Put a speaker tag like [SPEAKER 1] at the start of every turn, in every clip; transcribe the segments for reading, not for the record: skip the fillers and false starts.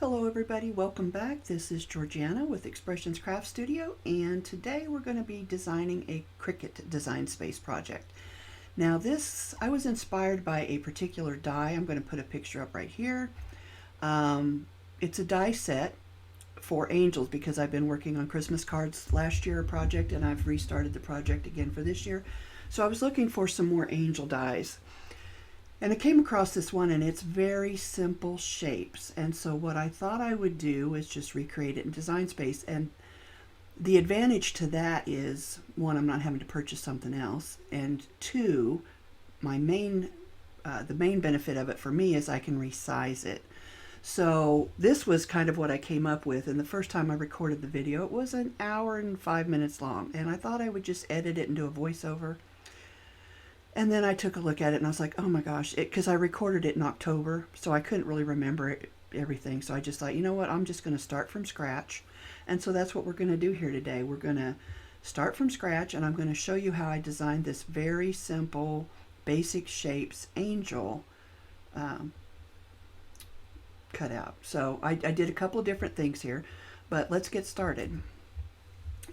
[SPEAKER 1] Hello everybody, welcome back. This is Georgiana with Expressions Craft Studio, and today we're going to be designing a Cricut design space project. Now I was inspired by a particular die. I'm going to put a picture up right here. It's a die set for angels because I've been working on Christmas cards last year project, and I've restarted the project again for this year. So I was looking for some more angel dies. And I came across this one, and it's very simple shapes. And so what I thought I would do is just recreate it in Design Space. And the advantage to that is, one, I'm not having to purchase something else. And two, the main benefit of it for me is I can resize it. So this was kind of what I came up with. And the first time I recorded the video, it was an hour and 5 minutes long. And I thought I would just edit it and do a voiceover. And then I took a look at it and I was like, oh my gosh, because I recorded it in October, so I couldn't really remember everything. So I just thought, you know what, I'm just going to start from scratch. And so that's what we're going to do here today. We're going to start from scratch, and I'm going to show you how I designed this very simple, basic shapes angel cutout. So I did a couple of different things here, but let's get started.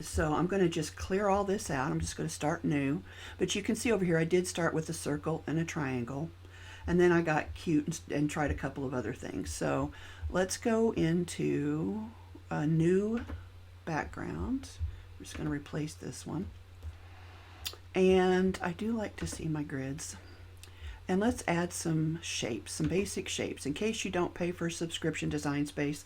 [SPEAKER 1] So I'm going to just clear all this out. I'm just going to start new. But you can see over here I did start with a circle and a triangle. And then I got cute and tried a couple of other things. So let's go into a new background. I'm just going to replace this one. And I do like to see my grids. And let's add some shapes, some basic shapes. In case you don't pay for a subscription Design Space,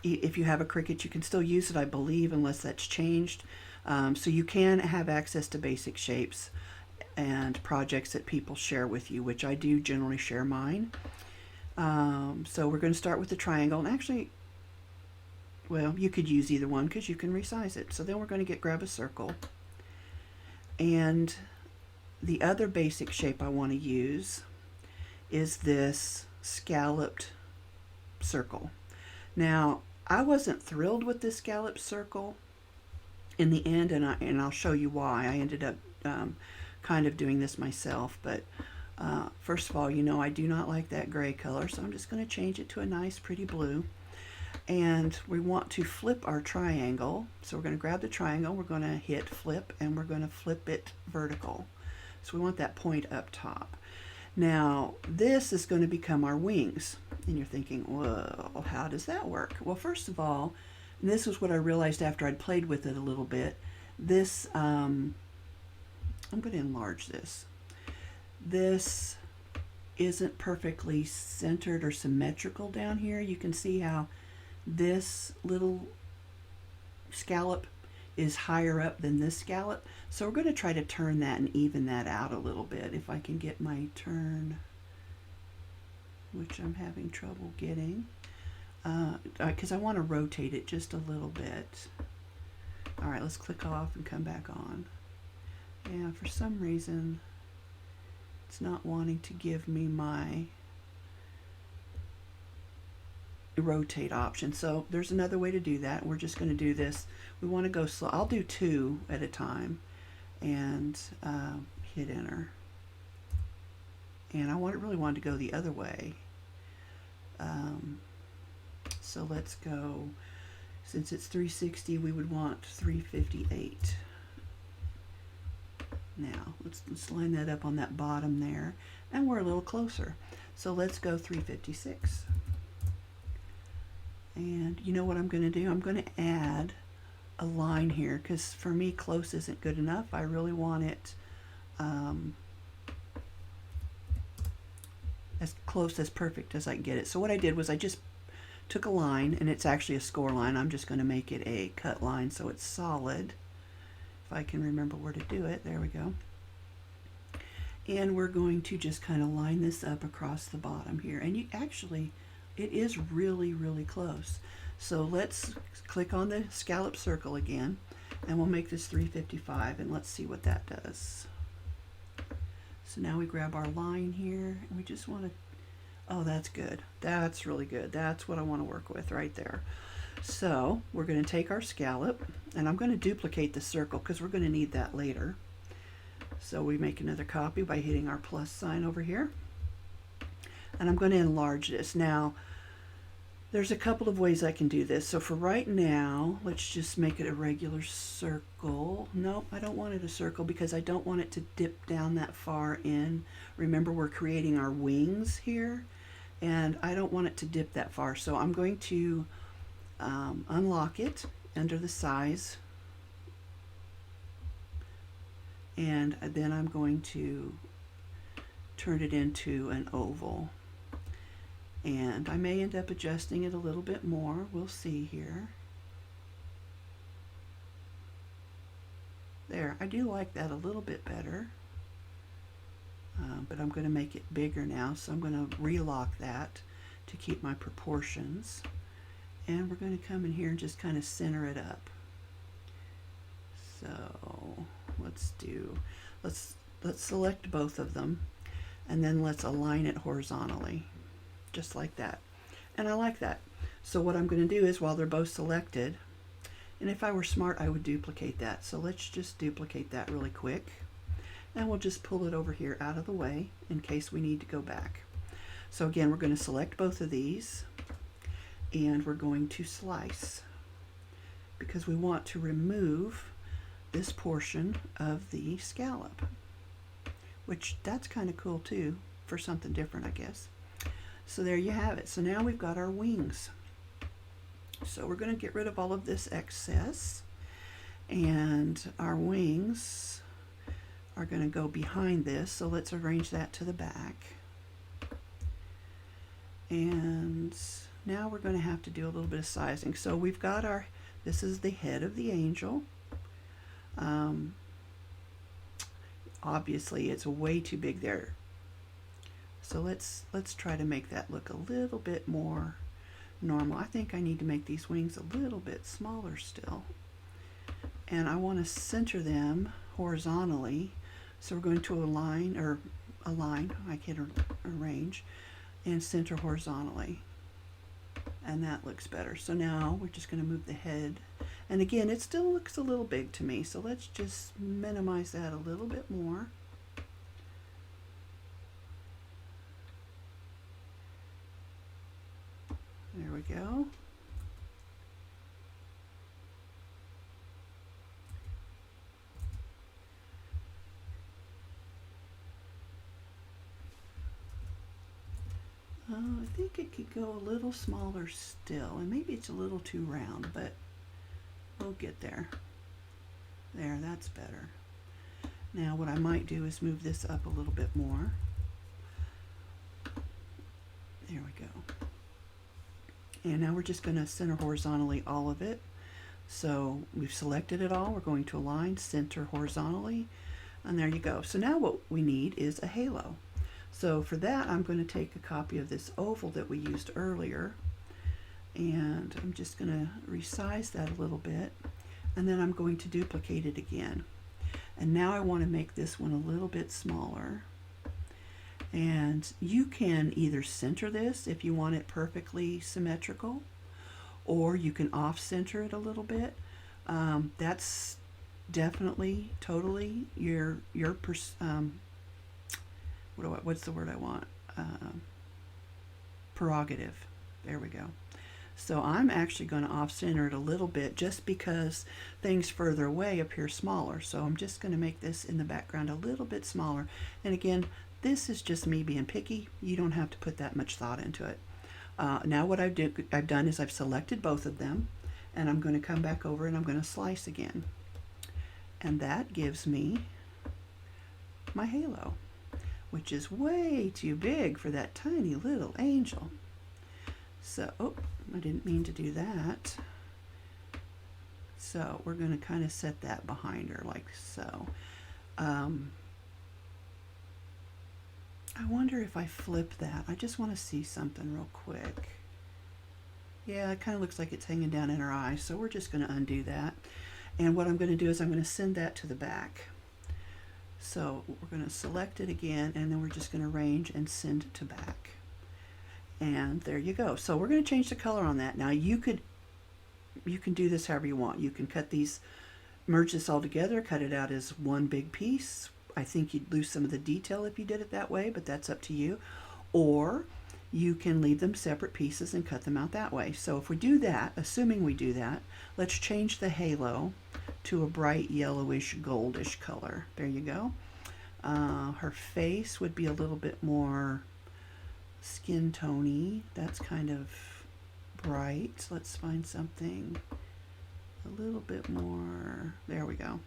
[SPEAKER 1] if you have a Cricut, you can still use it, I believe, unless that's changed. So you can have access to basic shapes and projects that people share with you, which I do generally share mine. So we're going to start with the triangle. And actually, well, you could use either one because you can resize it. So then we're going to grab a circle. And the other basic shape I want to use is this scalloped circle. Now, I wasn't thrilled with this scallop circle in the end, and I'll show you why. I ended up kind of doing this myself, but first of all, you know I do not like that gray color, so I'm just going to change it to a nice pretty blue. And we want to flip our triangle, so we're going to grab the triangle, we're going to hit flip, and we're going to flip it vertical. So we want that point up top. Now, this is going to become our wings. And you're thinking, well, how does that work? Well, first of all, and this was what I realized after I'd played with it a little bit, this, I'm going to enlarge this. This isn't perfectly centered or symmetrical down here. You can see how this little scallop is higher up than this scallop. So we're going to try to turn that and even that out a little bit. If I can get my turn, which I'm having trouble getting, because I want to rotate it just a little bit. All right, let's click off and come back on. Yeah, for some reason, it's not wanting to give me my rotate option. So there's another way to do that. We're just going to do this. We want to go slow. I'll do 2 at a time and hit enter. And I really wanted to go the other way. So let's go, since it's 360, we would want 358. Now let's line that up on that bottom there, and we're a little closer. So let's go 356. And you know what I'm going to do? I'm going to add a line here, because for me close isn't good enough. I really want it as close as perfect as I can get it. So what I did was I just took a line, and it's actually a score line. I'm just going to make it a cut line so it's solid. If I can remember where to do it, there we go. And we're going to just kind of line this up across the bottom here. And it is really, really close. So let's click on the scallop circle again, and we'll make this 355, and let's see what that does. So now we grab our line here, and we just want to, oh, that's good. That's really good. That's what I want to work with right there. So we're going to take our scallop, and I'm going to duplicate the circle because we're going to need that later. So we make another copy by hitting our plus sign over here. And I'm going to enlarge this. Now, There's a couple of ways I can do this. So for right now, let's just make it a regular circle. Nope, I don't want it a circle because I don't want it to dip down that far in. Remember, we're creating our wings here, and I don't want it to dip that far. So I'm going to unlock it under the size, and then I'm going to turn it into an oval. And I may end up adjusting it a little bit more. We'll see here. There, I do like that a little bit better. But I'm going to make it bigger now, so I'm going to relock that to keep my proportions. And we're going to come in here and just kind of center it up. So let's select both of them, and then let's align it horizontally. Just like that. And I like that. So what I'm going to do is, while they're both selected, and if I were smart I would duplicate that. So let's just duplicate that really quick, and we'll just pull it over here out of the way in case we need to go back. So again, we're going to select both of these, and we're going to slice because we want to remove this portion of the scallop, which that's kind of cool too, for something different, I guess. So there you have it. So now we've got our wings. So we're going to get rid of all of this excess, and our wings are going to go behind this. So let's arrange that to the back. And now we're going to have to do a little bit of sizing. So we've got this is the head of the angel. Obviously it's way too big there. So let's try to make that look a little bit more normal. I think I need to make these wings a little bit smaller still. And I want to center them horizontally. So we're going to align, I can arrange, and center horizontally. And that looks better. So now we're just going to move the head. And again, it still looks a little big to me. So let's just minimize that a little bit more. There we go. I think it could go a little smaller still, and maybe it's a little too round, but we'll get there. There, that's better. Now what I might do is move this up a little bit more. There we go. And now we're just going to center horizontally all of it. So we've selected it all. We're going to align, center horizontally, and there you go. So now what we need is a halo. So for that, I'm going to take a copy of this oval that we used earlier, and I'm just going to resize that a little bit, and then I'm going to duplicate it again. And now I want to make this one a little bit smaller. And you can either center this if you want it perfectly symmetrical, or you can off-center it a little bit. That's definitely, totally what's the word I want? Prerogative. There we go. So I'm actually going to off-center it a little bit just because things further away appear smaller. So I'm just going to make this in the background a little bit smaller. And again, this is just me being picky. You don't have to put that much thought into it. Now what I've done is I've selected both of them, and I'm going to come back over and I'm going to slice again. And that gives me my halo, which is way too big for that tiny little angel. So, oh, I didn't mean to do that. So we're going to kind of set that behind her like so. I wonder if I flip that. I just want to see something real quick. Yeah, it kind of looks like it's hanging down in her eye, so we're just going to undo that. And what I'm going to do is I'm going to send that to the back. So we're going to select it again, and then we're just going to arrange and send to back. And there you go. So we're going to change the color on that. Now you can do this however you want. You can cut these, merge this all together, cut it out as one big piece. I think you'd lose some of the detail if you did it that way, but that's up to you. Or you can leave them separate pieces and cut them out that way. So if we do that, assuming we do that, let's change the halo to a bright yellowish goldish color. There you go. Her face would be a little bit more skin tony. That's kind of bright. Let's find something a little bit more. There we go.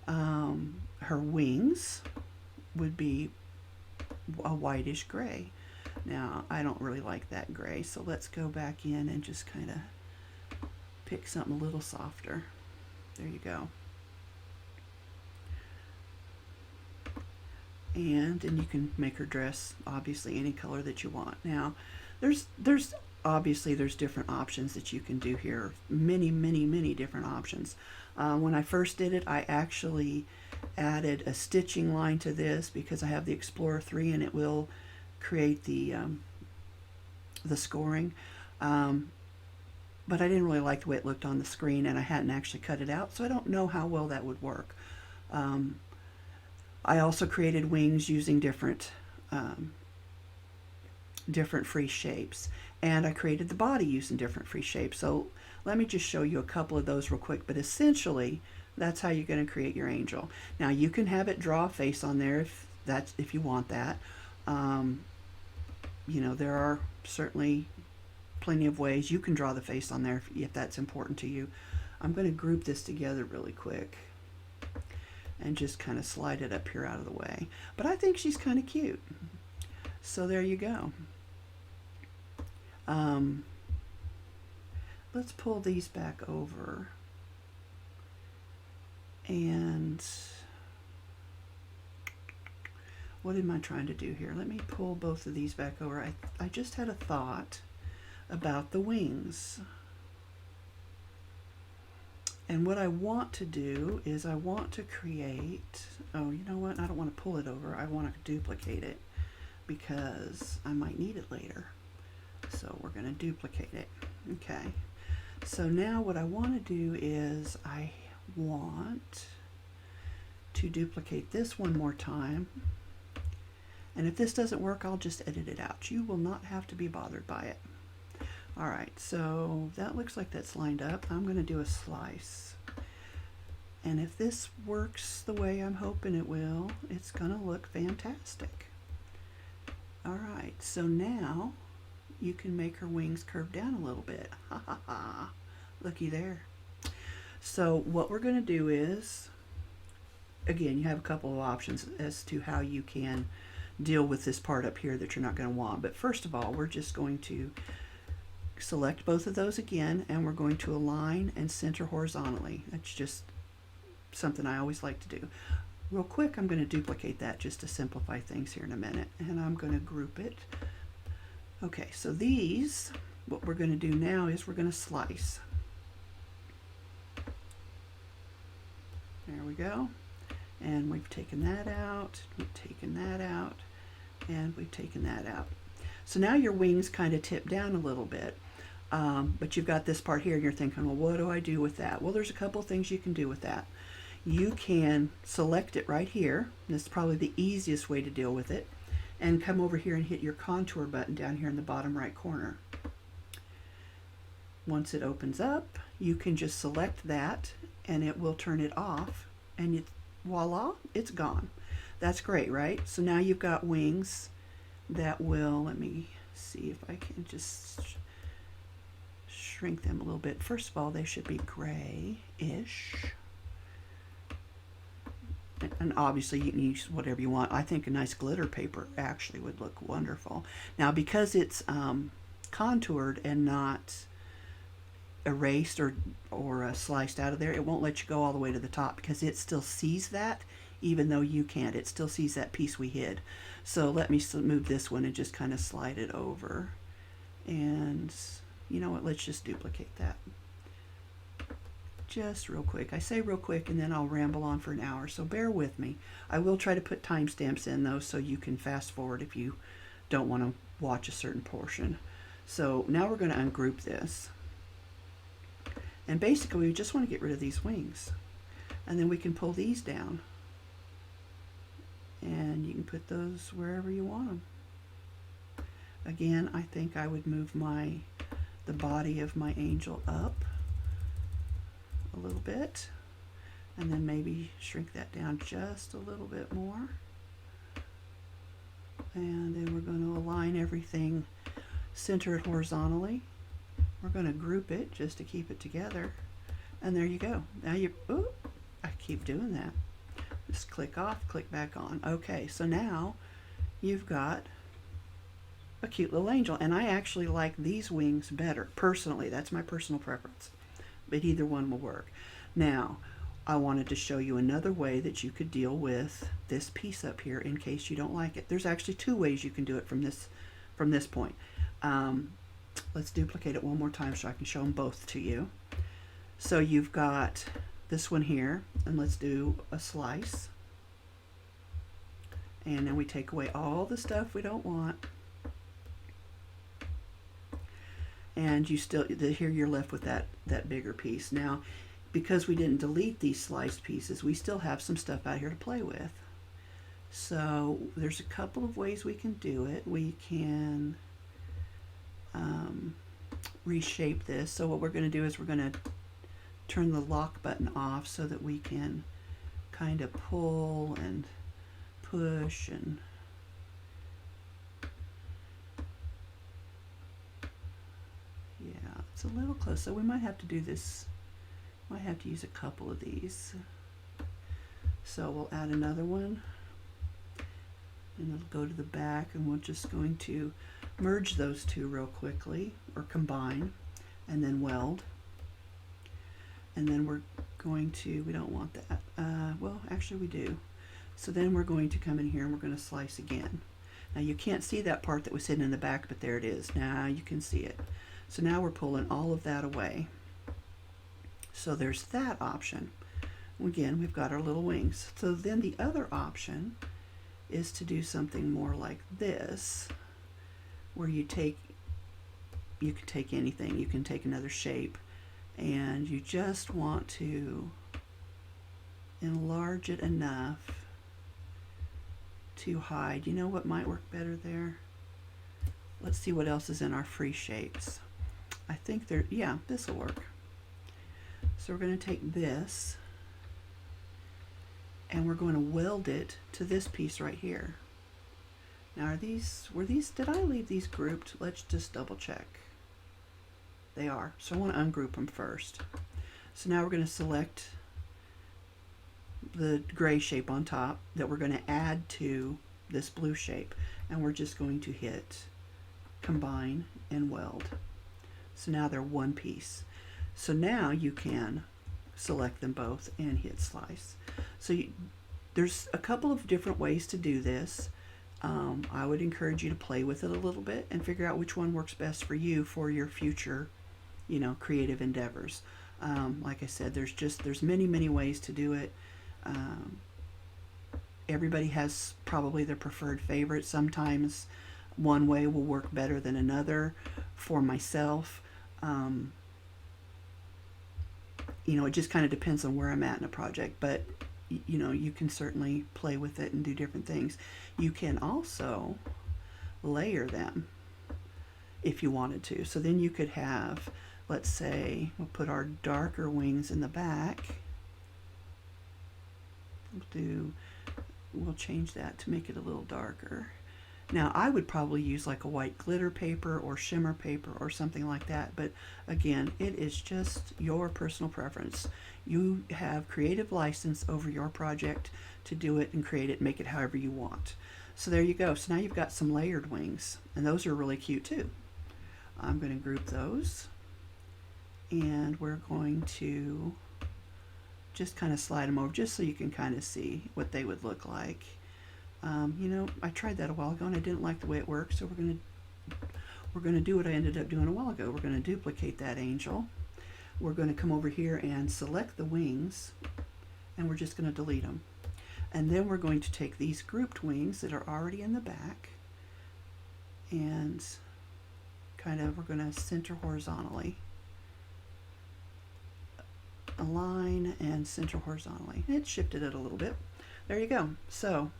[SPEAKER 1] Her wings would be a whitish gray. Now, I don't really like that gray, so let's go back in and just kind of pick something a little softer. There you go. And you can make her dress obviously any color that you want. Now, there's obviously different options that you can do here. Many different options. When I first did it, I actually added a stitching line to this because I have the Explorer 3 and it will create the scoring. But I didn't really like the way it looked on the screen, and I hadn't actually cut it out, so I don't know how well that would work. I also created wings using different free shapes, and I created the body using different free shapes. So let me just show you a couple of those real quick, but essentially that's how you're going to create your angel. Now you can have it draw a face on there if you want that. You know, there are certainly plenty of ways you can draw the face on there if that's important to you. I'm going to group this together really quick and just kind of slide it up here out of the way. But I think she's kind of cute. So there you go. Let's pull these back over. And what am I trying to do here? Let me pull both of these back over. I just had a thought about the wings. And what I want to do is I want to create, oh, you know what? I don't want to pull it over. I want to duplicate it because I might need it later. So we're going to duplicate it. Okay. So now what I want to do is I want to duplicate this one more time. And if this doesn't work, I'll just edit it out. You will not have to be bothered by it. All right, so that looks like that's lined up. I'm going to do a slice. And if this works the way I'm hoping it will, it's going to look fantastic. All right, so now you can make her wings curve down a little bit. Ha ha ha. Looky there. So what we're going to do is, again, you have a couple of options as to how you can deal with this part up here that you're not going to want. But first of all, we're just going to select both of those again, and we're going to align and center horizontally. That's just something I always like to do. Real quick, I'm going to duplicate that just to simplify things here in a minute, and I'm going to group it. Okay, so these, what we're going to do now is we're going to slice. There we go. And we've taken that out, we've taken that out, and we've taken that out. So now your wings kind of tip down a little bit, but you've got this part here and you're thinking, well, what do I do with that? Well, there's a couple of things you can do with that. You can select it right here. This is probably the easiest way to deal with it. And come over here and hit your contour button down here in the bottom right corner. Once it opens up, you can just select that and it will turn it off, and voila, it's gone. That's great, right? So now you've got wings that will, let me see if I can just shrink them a little bit. First of all, they should be gray-ish. And obviously you can use whatever you want. I think a nice glitter paper actually would look wonderful. Now because it's contoured and not erased or sliced out of there, it won't let you go all the way to the top because it still sees that even though you can't. It still sees that piece we hid. So let me move this one and just kind of slide it over. And you know what, let's just duplicate that. Just real quick. I say real quick and then I'll ramble on for an hour, so bear with me. I will try to put timestamps in though so you can fast forward if you don't want to watch a certain portion. So now we're going to ungroup this. And basically we just want to get rid of these wings. And then we can pull these down. And you can put those wherever you want them. Again, I think I would move the body of my angel up a little bit, and then maybe shrink that down just a little bit more. And then we're going to align everything, center it horizontally. We're going to group it just to keep it together. And there you go. Now I keep doing that. Just click off, click back on. Okay, so now you've got a cute little angel. And I actually like these wings better, personally. That's my personal preference. But either one will work. Now, I wanted to show you another way that you could deal with this piece up here in case you don't like it. There's actually two ways you can do it from this point. Let's duplicate it one more time so I can show them both to you. So you've got this one here, and let's do a slice. And then we take away all the stuff we don't want. And you still, here you're left with that bigger piece. Now, because we didn't delete these sliced pieces, we still have some stuff out here to play with. So there's a couple of ways we can do it. We can reshape this. So what we're going to do is we're going to turn the lock button off so that we can kind of pull and push and yeah, it's a little close, so we might have to do this. Might have to use a couple of these. So we'll add another one, and it'll go to the back, and we're just going to merge those two real quickly, or combine, and then weld. And then we're going to, we don't want that. Well, actually we do. So then we're going to come in here and we're going to slice again. Now you can't see that part that was hidden in the back, but there it is. Now you can see it. So now we're pulling all of that away. So there's that option. Again, we've got our little wings. So then the other option is to do something more like this, where you can take anything, you can take another shape, and you just want to enlarge it enough to hide. You know what might work better there? Let's see what else is in our free shapes. I think yeah, this will work. So we're going to take this and we're going to weld it to this piece right here. Now did I leave these grouped? Let's just double check. They are. So I want to ungroup them first. So now we're going to select the gray shape on top that we're going to add to this blue shape, and we're just going to hit combine and weld. So now they're one piece. So now you can select them both and hit slice. So there's a couple of different ways to do this. I would encourage you to play with it a little bit and figure out which one works best for you for your future, creative endeavors. Like I said, there's many ways to do it. Everybody has probably their preferred favorite. Sometimes one way will work better than another. For myself, it just kind of depends on where I'm at in a project, but you can certainly play with it and do different things. You can also layer them if you wanted to. So then you could have, let's say, we'll put our darker wings in the back. We'll change that to make it a little darker. Now I would probably use like a white glitter paper or shimmer paper or something like that, but again, it is just your personal preference. You have creative license over your project to do it and create it, make it however you want. So there you go. So now you've got some layered wings, and those are really cute too. I'm going to group those, and we're going to just kind of slide them over just so you can kind of see what they would look like. I tried that a while ago and I didn't like the way it worked, so we're going to do what I ended up doing a while ago. We're going to duplicate that angel. We're going to come over here and select the wings, and we're just going to delete them. And then we're going to take these grouped wings that are already in the back, and we're going to center horizontally. Align and center horizontally. It shifted it a little bit. There you go. So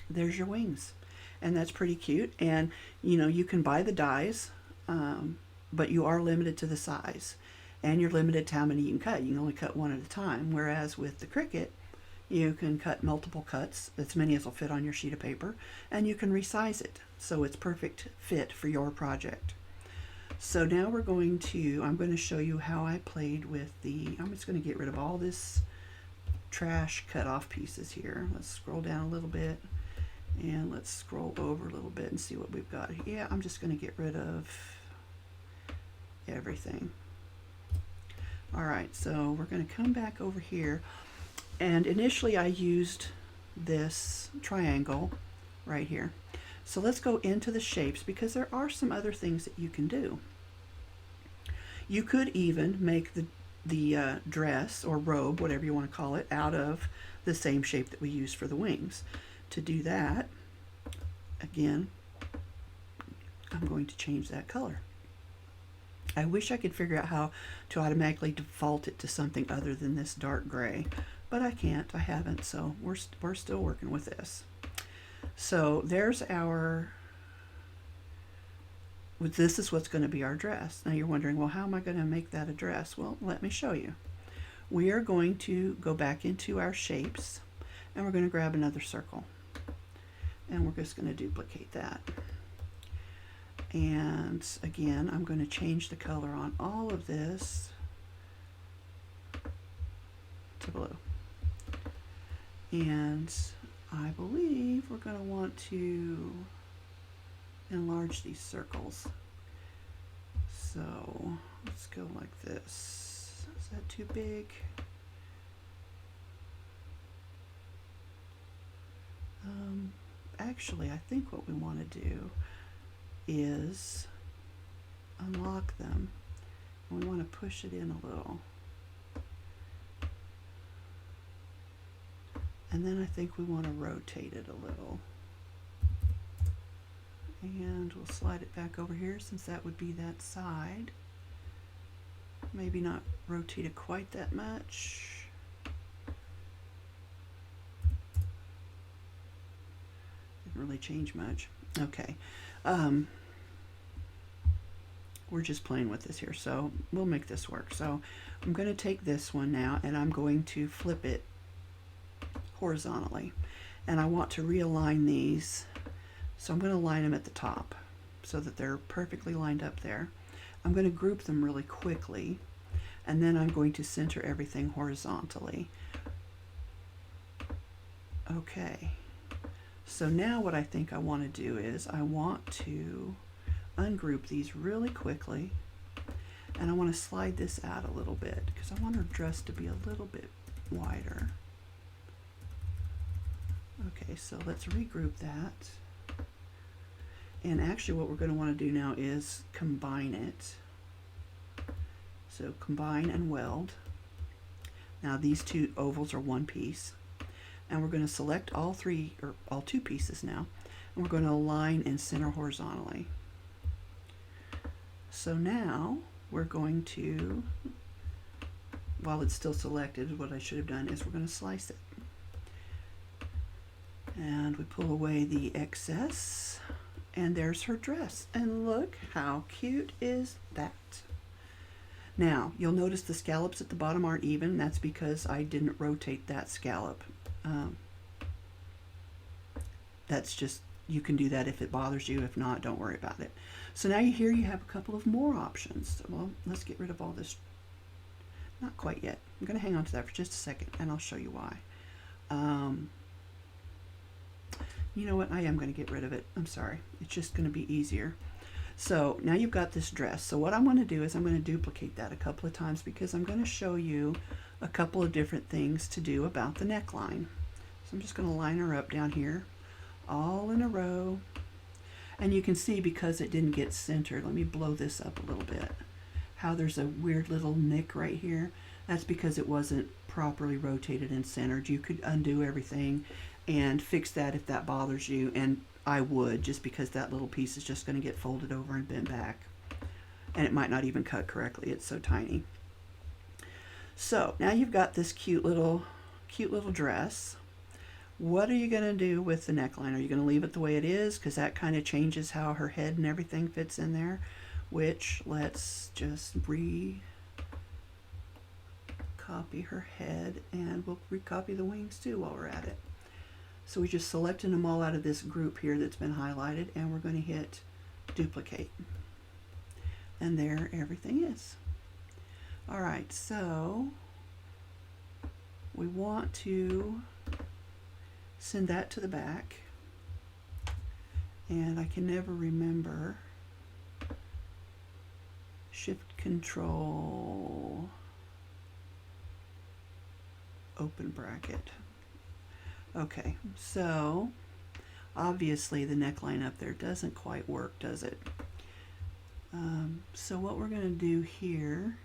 [SPEAKER 1] there's your wings. and that's pretty cute. And you know, you can buy the dies, but you are limited to the size, and you're limited to how many you can cut. You can only cut one at a time, whereas with the Cricut, you can cut multiple cuts, as many as will fit on your sheet of paper, and you can resize it, so it's perfect fit for your project. So now I'm going to show you how I played with I'm just going to get rid of all this trash cut off pieces here. Let's scroll down a little bit, and let's scroll over a little bit and see what we've got. Yeah, I'm just going to get rid of everything. All right, so we're going to come back over here. And initially I used this triangle right here. So let's go into the shapes, because there are some other things that you can do. You could even make the dress or robe, whatever you want to call it, out of the same shape that we used for the wings. To do that, again, I'm going to change that color. I wish I could figure out how to automatically default it to something other than this dark gray, but I can't, I haven't, so we're still working with this. So there's this is what's going to be our dress. Now you're wondering, well, how am I going to make that a dress? Well, let me show you. We are going to go back into our shapes, and we're going to grab another circle, and we're just going to duplicate that. And again, I'm going to change the color on all of this to blue. And I believe we're going to want to enlarge these circles. So let's go like this. Is that too big? Actually, I think what we want to do is unlock them. We want to push it in a little. And then I think we want to rotate it a little. And we'll slide it back over here, since that would be that side. Maybe not rotate it quite that much. Didn't really change much. Okay. We're just playing with this here, so we'll make this work. So I'm going to take this one now, and I'm going to flip it horizontally, and I want to realign these, so I'm going to line them at the top so that they're perfectly lined up there. I'm going to group them really quickly, and then I'm going to center everything horizontally. Okay, so now what I think I want to do is I want to ungroup these really quickly, and I want to slide this out a little bit because I want our dress to be a little bit wider. Okay, so let's regroup that. And actually what we're going to want to do now is combine it. So combine and weld. Now these two ovals are one piece. And we're going to select all two pieces now. And we're going to align and center horizontally. So now we're going to, while it's still selected, what I should have done is we're going to slice it. And we pull away the excess, and there's her dress. And look how cute is that. Now, you'll notice the scallops at the bottom aren't even. That's because I didn't rotate that scallop. That's just, you can do that if it bothers you. If not, don't worry about it. So now here you have a couple of more options. Well, let's get rid of all this. Not quite yet. I'm going to hang on to that for just a second, and I'll show you why. You know what? I am going to get rid of it. I'm sorry. It's just going to be easier. So now you've got this dress. So what I'm going to do is I'm going to duplicate that a couple of times, because I'm going to show you a couple of different things to do about the neckline. So I'm just going to line her up down here, all in a row. And you can see, because it didn't get centered, let me blow this up a little bit, how there's a weird little nick right here. That's because it wasn't properly rotated and centered. You could undo everything and fix that if that bothers you, and I would, just because that little piece is just going to get folded over and bent back, and it might not even cut correctly. It's so tiny. So now you've got this cute little dress. What are you going to do with the neckline? Are you going to leave it the way it is? Because that kind of changes how her head and everything fits in there. Which, let's just recopy her head, and we'll recopy the wings too while we're at it. So we just selected them all out of this group here that's been highlighted, and we're going to hit duplicate. And there everything is. All right, so we want to send that to the back, and I can never remember. Shift Control open bracket. Okay, so obviously the neckline up there doesn't quite work, does it? So what we're going to do here,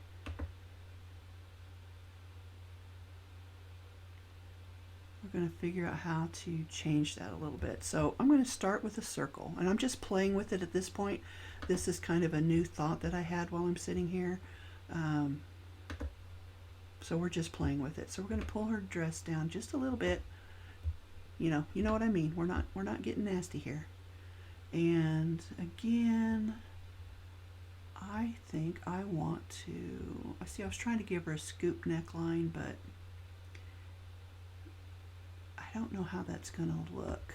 [SPEAKER 1] we're going to figure out how to change that a little bit. So I'm going to start with a circle, and I'm just playing with it at this point. This is kind of a new thought that I had while I'm sitting here. So we're just playing with it. So we're going to pull her dress down just a little bit. You know what I mean. We're not getting nasty here. And again, I think I want to, I was trying to give her a scoop neckline, but I don't know how that's going to look.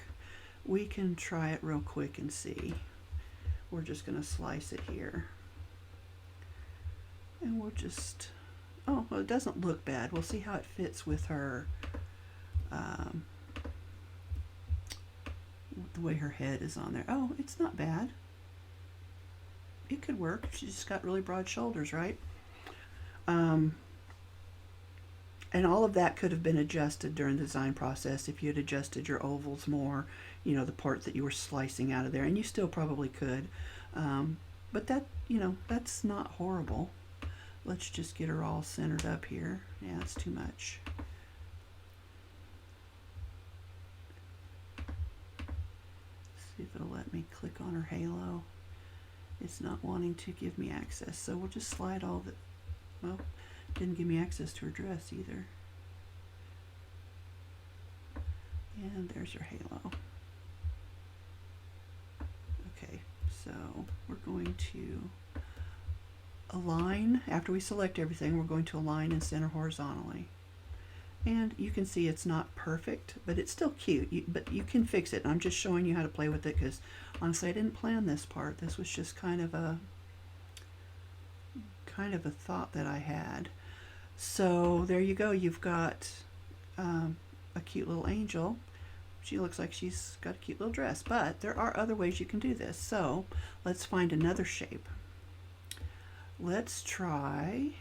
[SPEAKER 1] We can try it real quick and see. We're just going to slice it here. And we'll just, oh, well, it doesn't look bad. We'll see how it fits with her, the way her head is on there. Oh, it's not bad. It could work. She's just got really broad shoulders, right? And all of that could have been adjusted during the design process if you had adjusted your ovals more, the part that you were slicing out of there, and you still probably could. But that, that's not horrible. Let's just get her all centered up here. Yeah, it's too much. See if it'll let me click on her halo. It's not wanting to give me access, so we'll just slide all the, well, didn't give me access to her dress either. And there's her halo. Okay, so we're going to align. After we select everything, we're going to align and center horizontally. And you can see it's not perfect, but it's still cute. But you can fix it. I'm just showing you how to play with it because honestly I didn't plan this part. This was just kind of a thought that I had. So there you go. You've got a cute little angel. She looks like she's got a cute little dress, but there are other ways you can do this. So let's find another shape. Let's try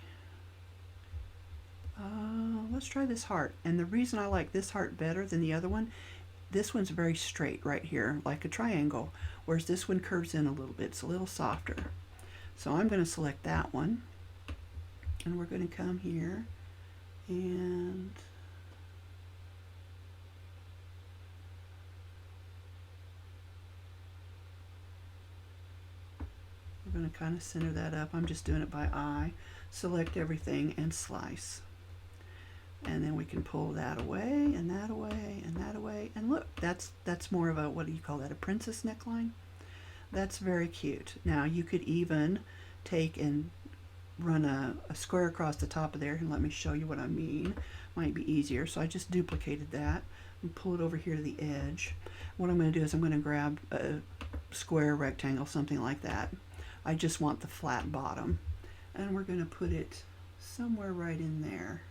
[SPEAKER 1] this heart. And the reason I like this heart better than the other one, this one's very straight right here, like a triangle, whereas this one curves in a little bit. It's a little softer. So I'm going to select that one, and we're going to come here and we're going to kind of center that up. I'm just doing it by eye. Select everything and slice. And then we can pull that away and that away and that away. And look, that's more of a, what do you call that, a princess neckline? That's very cute. Now you could even take and run a square across the top of there, and let me show you what I mean. Might be easier. So I just duplicated that and pull it over here to the edge. What I'm going to do is I'm going to grab a square, rectangle, something like that. I just want the flat bottom, and we're going to put it somewhere right in there.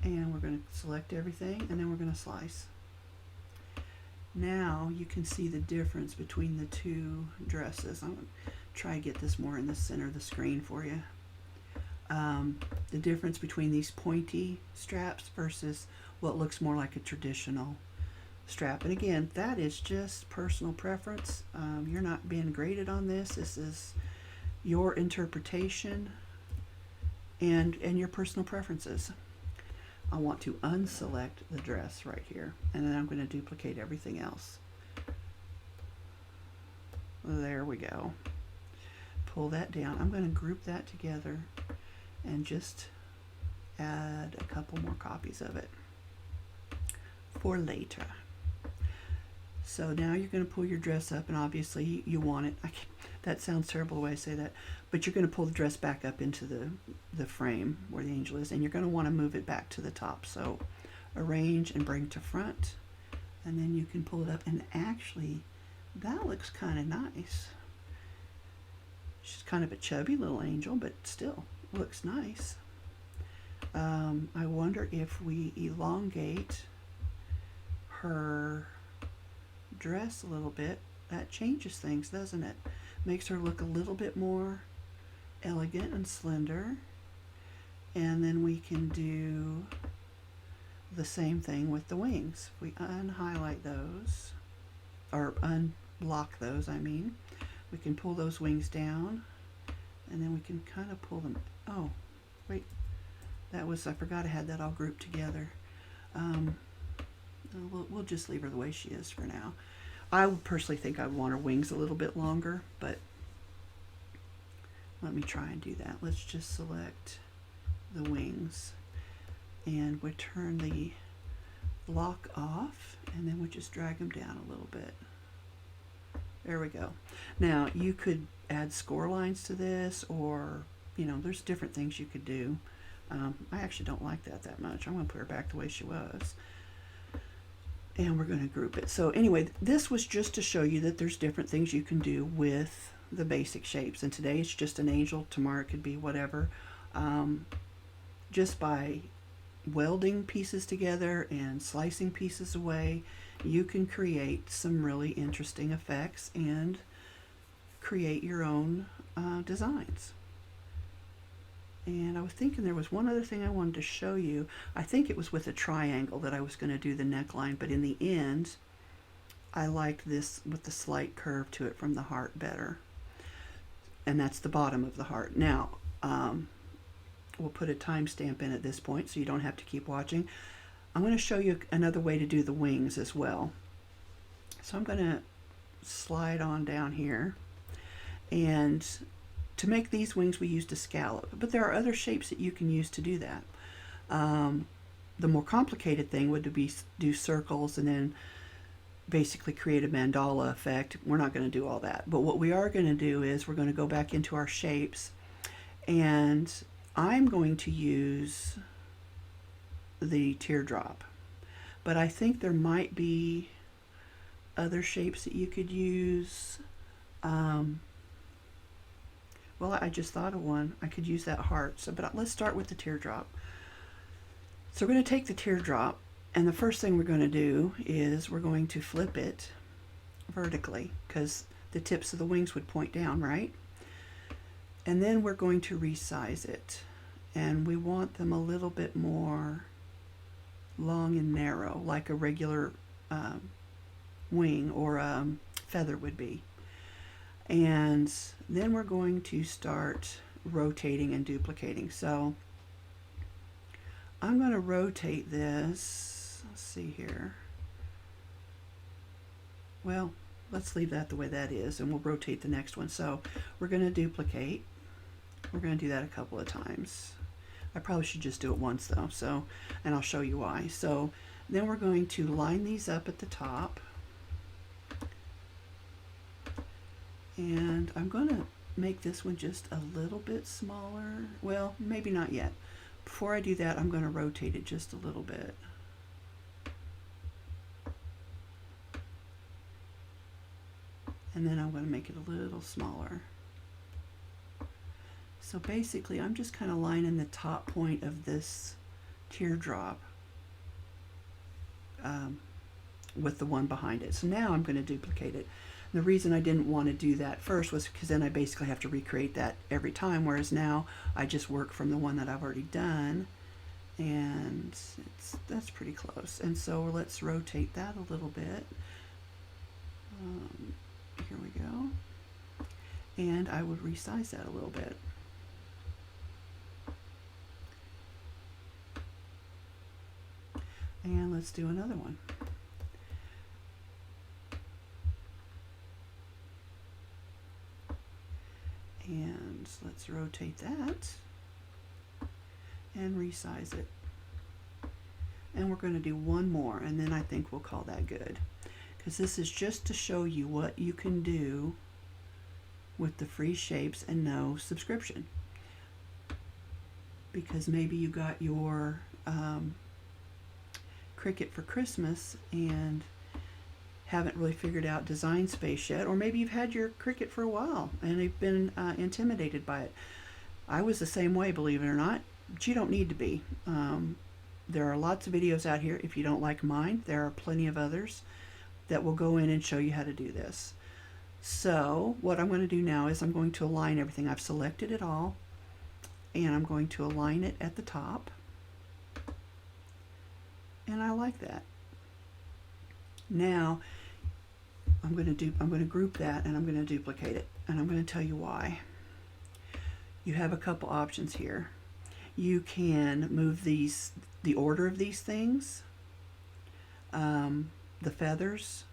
[SPEAKER 1] And we're going to select everything, and then we're going to slice. Now you can see the difference between the two dresses. I'm going to try to get this more in the center of the screen for you. The difference between these pointy straps versus what looks more like a traditional strap. And again, that is just personal preference. You're not being graded on this. This is your interpretation and your personal preferences. I want to unselect the dress right here, and then I'm going to duplicate everything else. There we go. Pull that down. I'm going to group that together and just add a couple more copies of it for later. So now you're going to pull your dress up, and obviously you want it. That sounds terrible the way I say that, but you're going to pull the dress back up into the frame where the angel is, and you're going to want to move it back to the top. So arrange and bring to front, and then you can pull it up, and actually that looks kind of nice. She's kind of a chubby little angel, but still looks nice. I wonder if we elongate her dress a little bit, that changes things, doesn't it? Makes her look a little bit more elegant and slender. And then we can do the same thing with the wings. If we unhighlight those, or unblock those, I mean, we can pull those wings down, and then we can kind of pull them. Oh, wait, that was, I forgot I had that all grouped together. We'll just leave her the way she is for now. I would personally think I would want her wings a little bit longer, but let me try and do that. Let's just select the wings, and we turn the lock off, and then we just drag them down a little bit. There we go. Now you could add score lines to this, or there's different things you could do. I actually don't like that much. I'm going to put her back the way she was. And we're going to group it. So anyway, this was just to show you that there's different things you can do with the basic shapes. And today it's just an angel. Tomorrow it could be whatever. Just by welding pieces together and slicing pieces away, you can create some really interesting effects and create your own designs. And I was thinking there was one other thing I wanted to show you. I think it was with a triangle that I was going to do the neckline, but in the end, I like this with the slight curve to it from the heart better. And that's the bottom of the heart. Now, we'll put a timestamp in at this point so you don't have to keep watching. I'm going to show you another way to do the wings as well. So I'm going to slide on down here, and to make these wings we used a scallop, but there are other shapes that you can use to do that. The more complicated thing would be do circles and then basically create a mandala effect. We're not going to do all that, but what we are going to do is we're going to go back into our shapes, and I'm going to use the teardrop, but I think there might be other shapes that you could use. Well, I just thought of one. I could use that heart. So, but let's start with the teardrop. So we're going to take the teardrop, and the first thing we're going to do is we're going to flip it vertically, because the tips of the wings would point down, right? And then we're going to resize it, and we want them a little bit more long and narrow, like a regular wing or feather would be. And then we're going to start rotating and duplicating. So I'm going to rotate this. Let's see here. Well, let's leave that the way that is, and we'll rotate the next one. So we're going to duplicate. We're going to do that a couple of times. I probably should just do it once though, so, and I'll show you why. So then we're going to line these up at the top, and I'm going to make this one just a little bit smaller. Well, maybe not yet. Before I do that, I'm going to rotate it just a little bit. And then I'm going to make it a little smaller. So basically, I'm just kind of lining the top point of this teardrop with the one behind it. So now I'm going to duplicate it. And the reason I didn't want to do that first was because then I basically have to recreate that every time, whereas now I just work from the one that I've already done, and that's pretty close. And so let's rotate that a little bit. Here we go. And I would resize that a little bit. And let's do another one. And let's rotate that. and resize it. And we're going to do one more, and then I think we'll call that good. Because this is just to show you what you can do with the free shapes and no subscription. Because maybe you got your Cricut for Christmas and haven't really figured out Design Space yet, or maybe you've had your Cricut for a while and you've been intimidated by it. I was the same way, believe it or not, but you don't need to be. There are lots of videos out here. If you don't like mine, there are plenty of others that will go in and show you how to do this. So what I'm going to do now is I'm going to align everything. I've selected it all, and I'm going to align it at the top, and I like that. Now I'm going to group that, and I'm going to duplicate it, and I'm going to tell you why. You have a couple options here. You can move the order of these things, the feathers.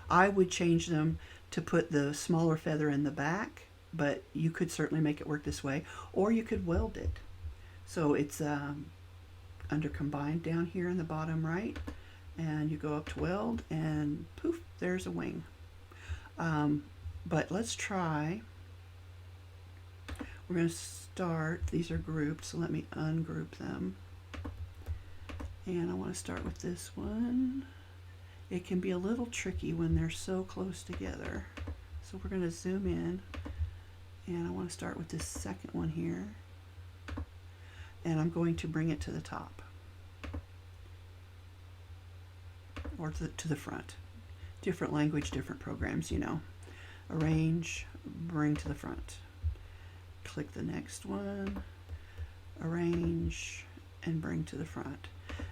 [SPEAKER 1] I would change them to put the smaller feather in the back, but you could certainly make it work this way, or you could weld it. So it's under Combined down here in the bottom right, and you go up to Weld, and poof, there's a wing. But let's try. We're going to start, these are grouped, so let me ungroup them. And I want to start with this one. It can be a little tricky when they're so close together. So we're going to zoom in, and I want to start with this second one here. And I'm going to bring it to the top, or to the front. Different language, different programs, you know. Arrange, bring to the front. Click the next one, arrange, and bring to the front.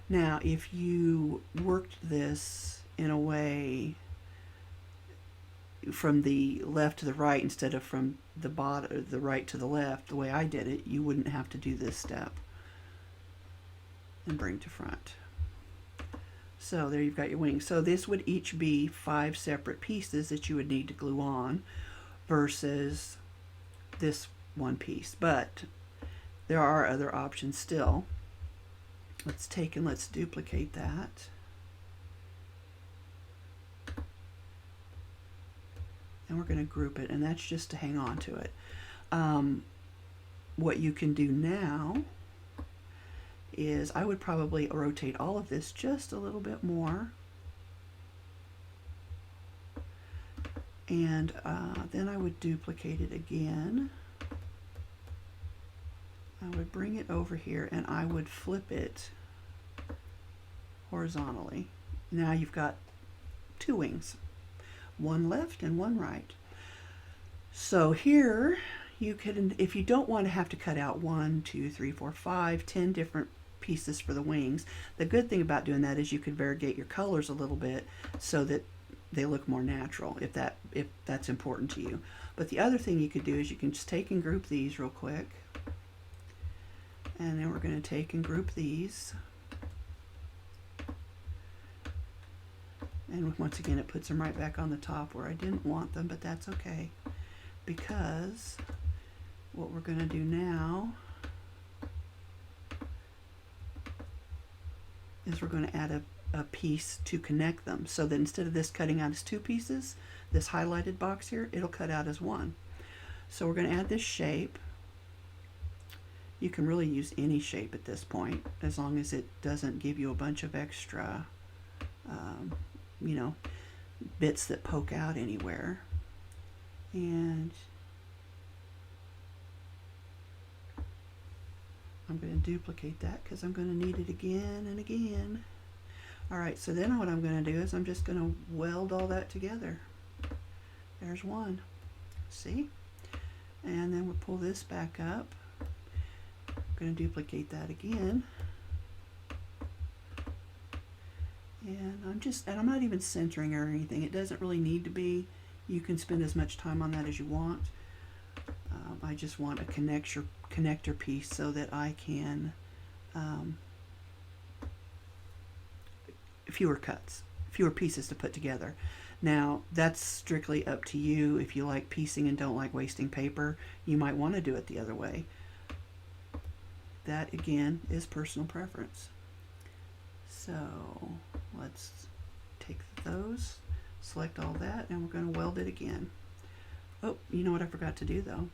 [SPEAKER 1] Now, if you worked this in a way from the left to the right instead of from the bottom, the right to the left, the way I did it, you wouldn't have to do this step. And bring to front. So there you've got your wings. So this would each be 5 separate pieces that you would need to glue on versus this one piece. But there are other options still. Let's take and let's duplicate that. And we're going to group it, and that's just to hang on to it. What you can do now is I would probably rotate all of this just a little bit more. And then I would duplicate it again. I would bring it over here, and I would flip it horizontally. Now you've got 2 wings, one left and one right. So here you can, if you don't want to have to cut out 1, 2, 3, 4, 5, 10 different pieces for the wings, the good thing about doing that is you could variegate your colors a little bit so that they look more natural, if that's important to you. But the other thing you could do is you can just take and group these real quick. And then we're going to take and group these. And once again, it puts them right back on the top where I didn't want them, but that's okay. Because what we're going to do now is we're going to add a piece to connect them, so that instead of this cutting out as 2 pieces, this highlighted box here, it'll cut out as 1. So we're going to add this shape. You can really use any shape at this point, as long as it doesn't give you a bunch of extra, you know, bits that poke out anywhere. And I'm going to duplicate that because I'm going to need it again and again. Alright, so then what I'm going to do is I'm just going to weld all that together. There's one. See? And then we'll pull this back up. I'm going to duplicate that again. And I'm not even centering or anything. It doesn't really need to be. You can spend as much time on that as you want. I just want a connector piece so that I can fewer cuts, fewer pieces to put together. Now that's strictly up to you. If you like piecing and don't like wasting paper, you might want to do it the other way. that again is personal preference. So let's take those, select all that, and we're going to weld it again. Oh, you know what I forgot to do though?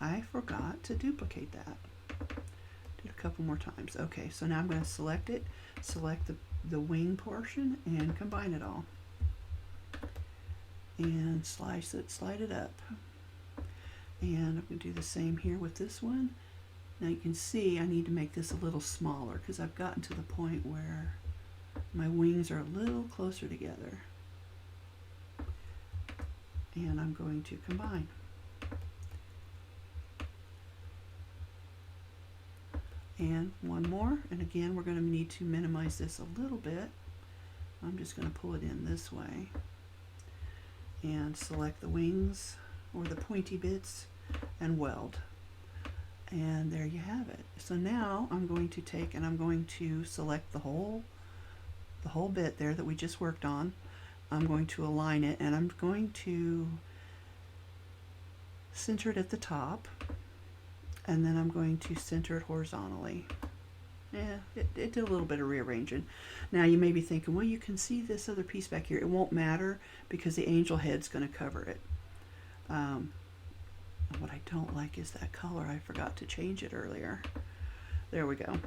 [SPEAKER 1] I forgot to duplicate that. Do it a couple more times. Okay, so now I'm going to select it, select the wing portion, and combine it all. And slice it, slide it up. And I'm going to do the same here with this one. Now you can see I need to make this a little smaller because I've gotten to the point where my wings are a little closer together. And I'm going to combine. And one more, and again we're going to need to minimize this a little bit. I'm just going to pull it in this way and select the wings or the pointy bits and weld. And there you have it. So now I'm going to take and I'm going to select the whole bit there that we just worked on. I'm going to align it, and I'm going to center it at the top, and then I'm going to center it horizontally. Yeah, it did a little bit of rearranging. Now you may be thinking, well, you can see this other piece back here. It won't matter because the angel head's going to cover it. What I don't like is that color. I forgot to change it earlier. There we go.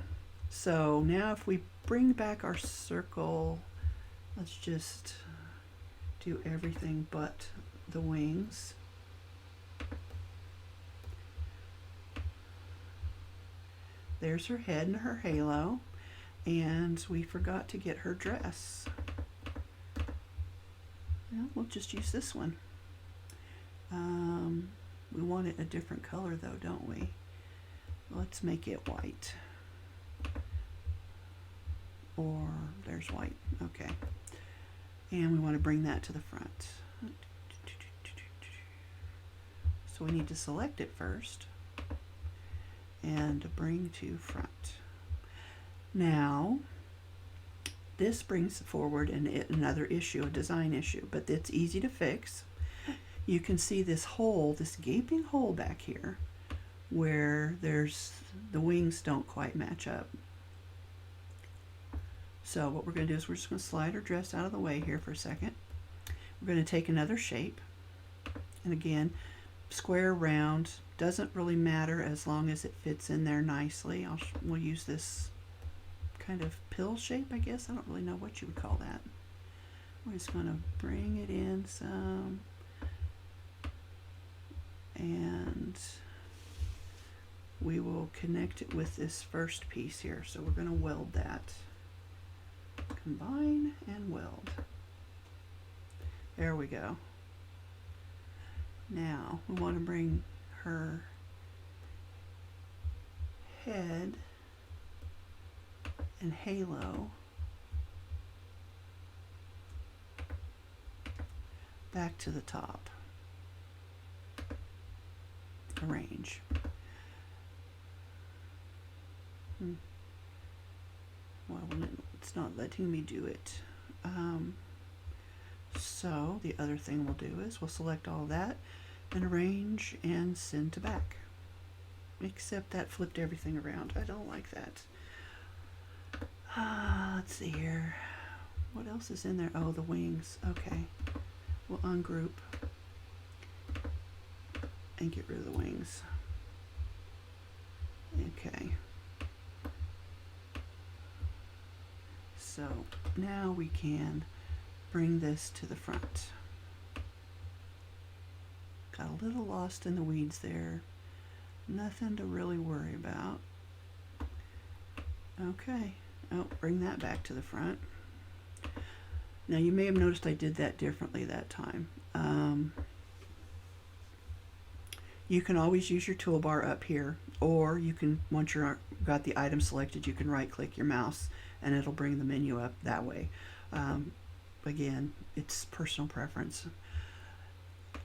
[SPEAKER 1] So now if we bring back our circle, let's just do everything but the wings. There's her head and her halo, and we forgot to get her dress. Well, we'll just use this one. We want it a different color though, don't we? Let's make it white. Or there's white, okay. And we want to bring that to the front. So we need to select it first and bring to front. Now, this brings forward another issue, a design issue, but it's easy to fix. You can see this hole, this gaping hole back here, where the wings don't quite match up. So what we're going to do is we're just going to slide our dress out of the way here for a second. We're going to take another shape, and again, square, round, doesn't really matter as long as it fits in there nicely. We'll use this kind of pill shape, I guess. I don't really know what you would call that. We're just going to bring it in some, and we will connect it with this first piece here. So we're going to weld that. Combine and weld. There we go. Now we want to bring her head and halo back to the top. Arrange. Well, it's not letting me do it. So the other thing we'll do is we'll select all that and arrange and send to back. Except that flipped everything around. I don't like that. Let's see here. What else is in there? Oh, the wings. Okay. We'll ungroup and get rid of the wings. Okay. So now we can bring this to the front. Got a little lost in the weeds there. Nothing to really worry about. Okay. Oh, bring that back to the front. Now you may have noticed I did that differently that time. You can always use your toolbar up here, or you can, once you've got the item selected, you can right click your mouse and it'll bring the menu up that way. Again, it's personal preference.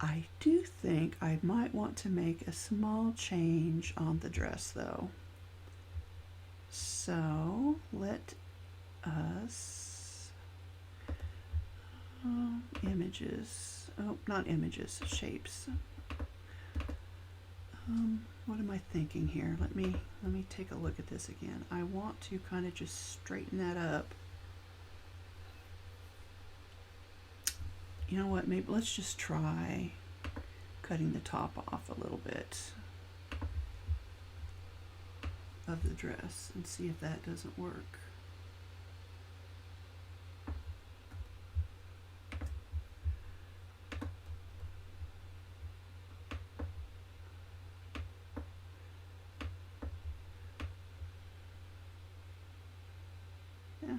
[SPEAKER 1] I do think I might want to make a small change on the dress though. So let us, images, oh, not images, shapes. What am I thinking here? Let me take a look at this again. I want to kind of just straighten that up. You know what, maybe let's just try cutting the top off a little bit of the dress and see if that doesn't work. Yeah,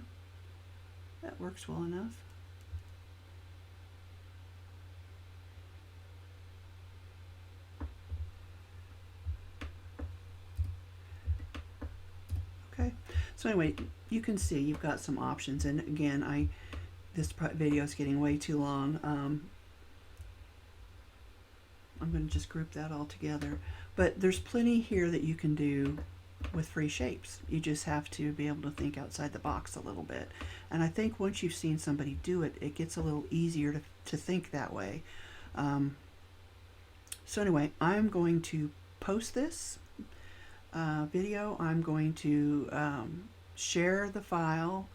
[SPEAKER 1] that works well enough. Okay, so anyway, you can see you've got some options, and again, this video is getting way too long. I'm going to just group that all together, but there's plenty here that you can do with free shapes. You just have to be able to think outside the box a little bit, and I think once you've seen somebody do it, it gets a little easier to think that way. So anyway, I'm going to post this video. I'm going to share the file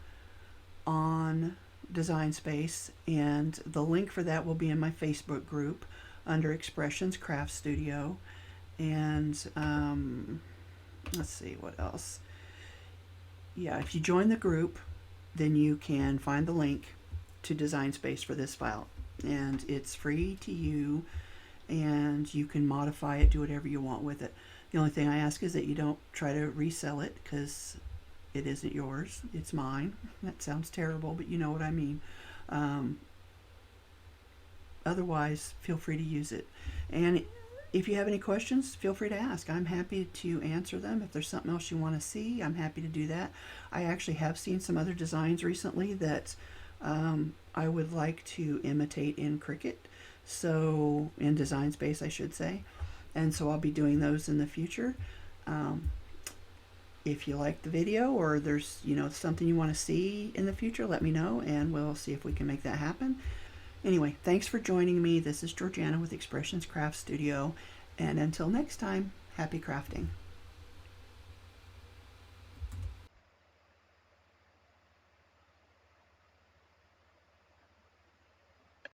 [SPEAKER 1] on Design Space, and the link for that will be in my Facebook group under Expressions Craft Studio. And let's see what else. Yeah, if you join the group, then you can find the link to Design Space for this file, and it's free to you, and you can modify it, do whatever you want with it. The only thing I ask is that you don't try to resell it, because it isn't yours, it's mine. That sounds terrible, but you know what I mean. Otherwise, feel free to use it. And if you have any questions, feel free to ask. I'm happy to answer them. If there's something else you want to see, I'm happy to do that. I actually have seen some other designs recently that I would like to imitate in Cricut. So, in Design Space, I should say. And so I'll be doing those in the future. If you like the video, or there's something you want to see in the future, let me know, and we'll see if we can make that happen. Anyway, thanks for joining me. This is Georgiana with Expressions Craft Studio, and until next time, happy crafting.